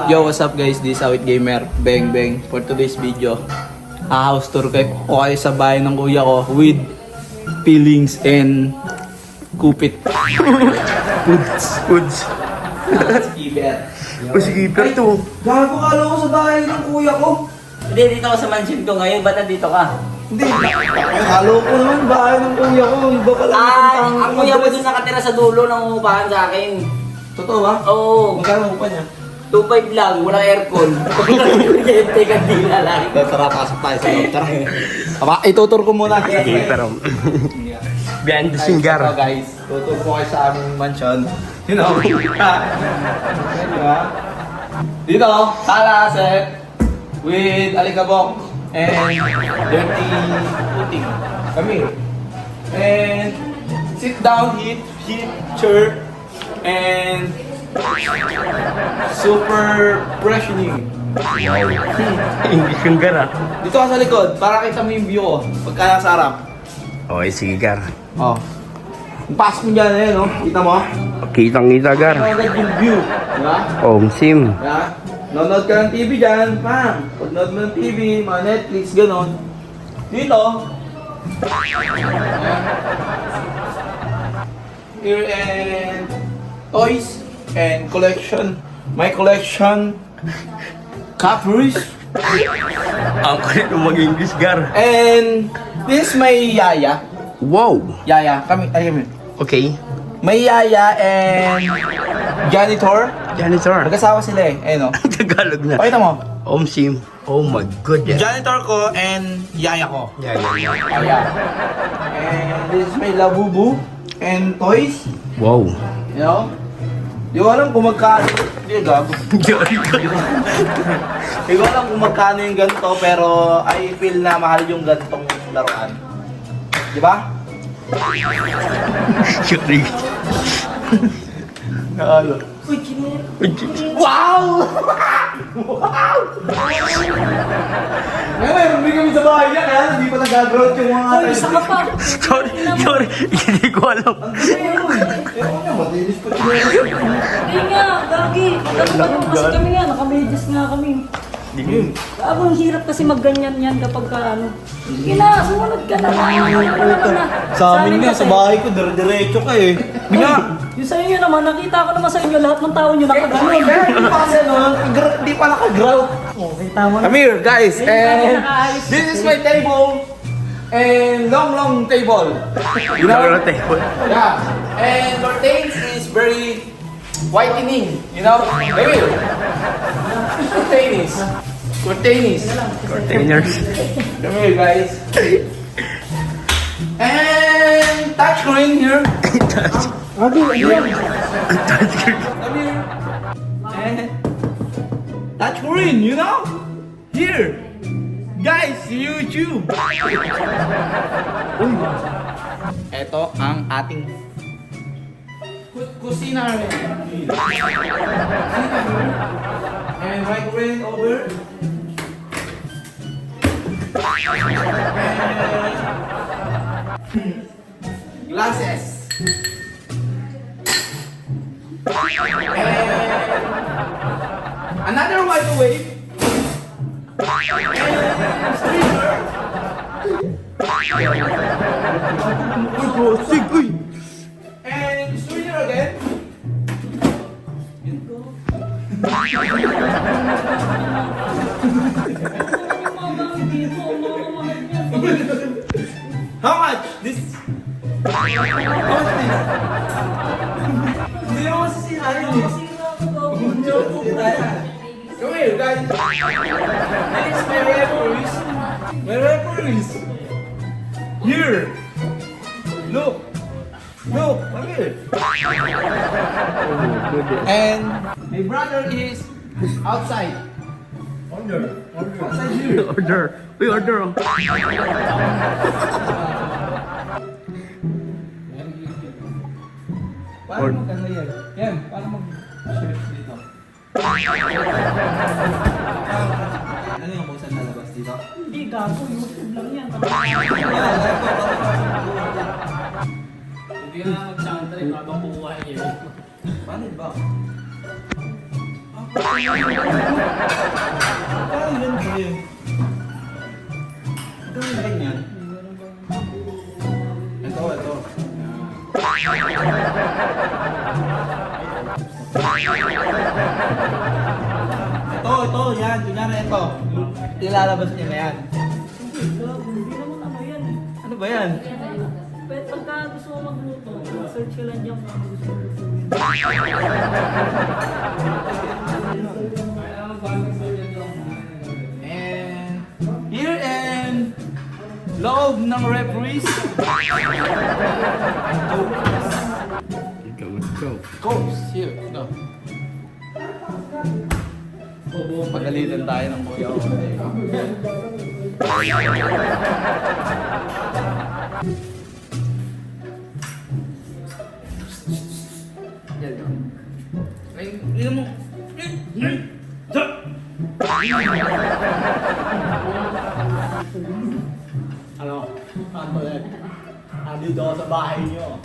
Yo, what's up guys? This is Awit Gamer. Bang bang. For today's video, house tour kayo sa bahay ng kuya ko with peelings and kupit. Foods. Skipper. Skipper to. Gago ka lang sa bahay ng kuya ko. Hindi, dito ako sa mansion ko ngayon. Ba't nandito ka? Hindi. Halo ko naman bahay ng kuya ko. Iba pala Ang kuya mo dun nakatira sa dulo ng umupahan sa akin. Totoo ba? Oo. Magkano upa niya? 2.5 lang, walang aircon. Kuryente, kandila lang. Tara, pasok tayo sa loob. Tara. Aba, itutur ko muna. Skipper. Behind the scene, Gar. So guys, tutur ko kayo sa aming mansion. You know? Dito, sala set with alikabok and dirty puting. Kami. And sit down, heat chair, and super freshening. English yung Gar, ah. Dito ka sa likod, para kita mo yung view ko. Pagka nasa harap. Okay, sige, Gar. Oh. Pasok mo dyan, eh, no? Kita mo? Kitang-kita, Gar. Agad yung view. Diba? Sim. Diba? Nanonood ka ng TV dyan, pam! Pag nanood mo ng TV, mga Netflix, gano'n. Dito. Here and toys and collection. My collection. Capris. Ang kulit ng mag-English, Gar. And this my yaya. Wow. Yaya. Kami. Okay. May yaya and janitor. Janitor. Mag-asawa sila eh. Ayun o. Tagalog na. Pakita mo. Sim. Oh my goodness. Janitor ko and yaya ko. Yeah. Yaya. And this is my labubu and toys. Wow. You know? Di ko alam kung magkano. Hindi, gago. Di ko alam kung magkano yung ganito, pero I feel na mahal yung ganitong laruan. Di ba? Sorry. Nakalo. Wow! Wow! Ngayon, may kami sa bahay niya, kaya hindi pa nag-growth yung mga... Uy, saka pa! Sorry. Hindi ko alam. Matilis pa siya. Hindi nga, gagi. Kasi kami nga, nakamedyas nga kami. Ang hirap kasi magganyan yan kapag ka ano. Sige na, sumunod ka na. Sa amin nga, sa bahay ko, dire-diretso ka eh. Yung sa inyo naman, nakita ko naman sa inyo, lahat ng tao nyo nakaganon. Hindi pa kasi no, hindi pa naka-grout. Okay, tama na. Come here, guys, and this is my table. And long table. You know? Yeah. And curtains is very whitening. You know? Come here. Curtains. Containers. Come here, guys. And touchscreen here. Come here. And touchscreen, you know? Here. Guys, YouTube. Ito ang ating kusina rin. And microwave over. And glasses. And another microwave. And streamer again. How much? This. How much this? Hindi naman masisirahin eh. Come here, guys. This is my referees. My referees. Here. Look. Come here. And my brother is outside. Order. Outside here. Order. We order. Paano magkano yan? Yan, paano mag-shirt dito? Ano yung kung saan lalabas dito? Hindi, gago. YouTube lang yan. Hindi na mag-soundtrack habang kukuha niyo. Paano ba? Ganyan. Ito. Ito, yan. Kunyari ito. Ilalabas niya na yan. Hindi naman ano yan. Ano ba yan? Pero pagka gusto mo magluto, search ka lang dyan kung ano gusto mo lutuin. And here and loob ng referees. Coach, here. No. Pagalitan tayo ng kuya ko. Ay, hindi mo. Ano? Ano yan? Andito ako sa bahay niyo.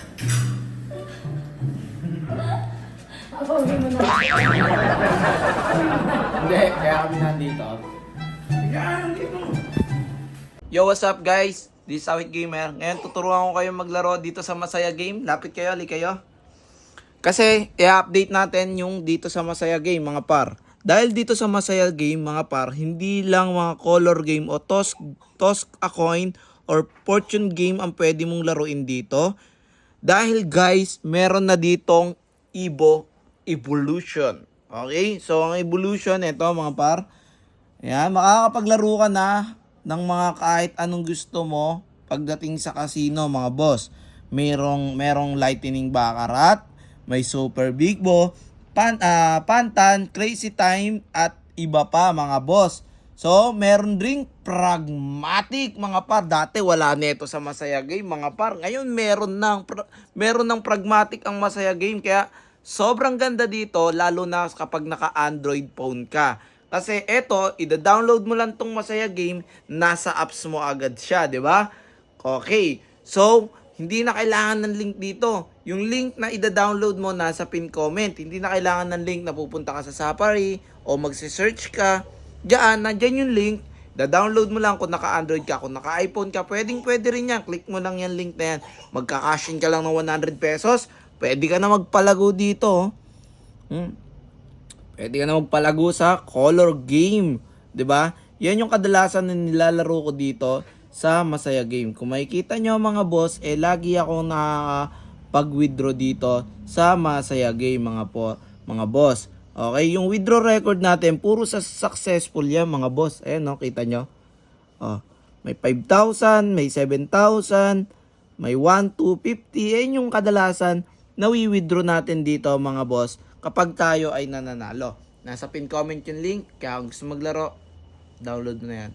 Hindi, kaya kami nandito. Yo, what's up guys? This is Awit Gamer. Ngayon tuturuan ko kayo maglaro dito sa Masaya Game. Lapit kayo, ali kayo. Kasi i-update natin yung dito sa Masaya Game mga par. Dahil dito sa Masaya Game mga par, hindi lang mga color game o toss a coin or fortune game ang pwede mong laruin dito. Dahil guys, meron na ditong Evolution. Okay? So ang Evolution, ito mga par. Ayan, makakapaglaro ka na ng mga kahit anong gusto mo pagdating sa casino mga boss. Merong lightning baccarat, may super big bo, pantan, crazy time at iba pa mga boss. So, meron ring pragmatic mga par. Dati wala nito sa Masaya Game mga par. Ngayon meron ng pragmatic ang Masaya Game kaya sobrang ganda dito lalo na kapag naka-Android phone ka. Kasi eto, ida-download mo lang tong Masaya Game, nasa apps mo agad siya, di ba? Okay. So, hindi na kailangan ng link dito. Yung link na ida-download mo nasa pin comment. Hindi na kailangan ng link na pupunta ka sa Safari o magse-search ka. Diyan, nandyan yung link. Da-download mo lang kung naka-Android ka. Kung naka-iPhone ka, pwede rin yan. Click mo lang yung link na yan. Magka-cash in ka lang ng 100 pesos. Pwede ka na magpalago dito. Pwede ka na magpalago sa color game. 'Di ba? Yan yung kadalasan na nilalaro ko dito sa Masaya Game. Kung makikita nyo mga boss, lagi ako nakapag-withdraw dito sa Masaya Game mga boss. Okay, yung withdraw record natin, puro sa successful yan mga boss. Ayan no, kita nyo. May 5,000, may 7,000, may 1, 2, 50. Ayan yung kadalasan na withdraw natin dito mga boss kapag tayo ay nananalo. Nasa pin comment yung link, kaya kung gusto maglaro, download mo na yan.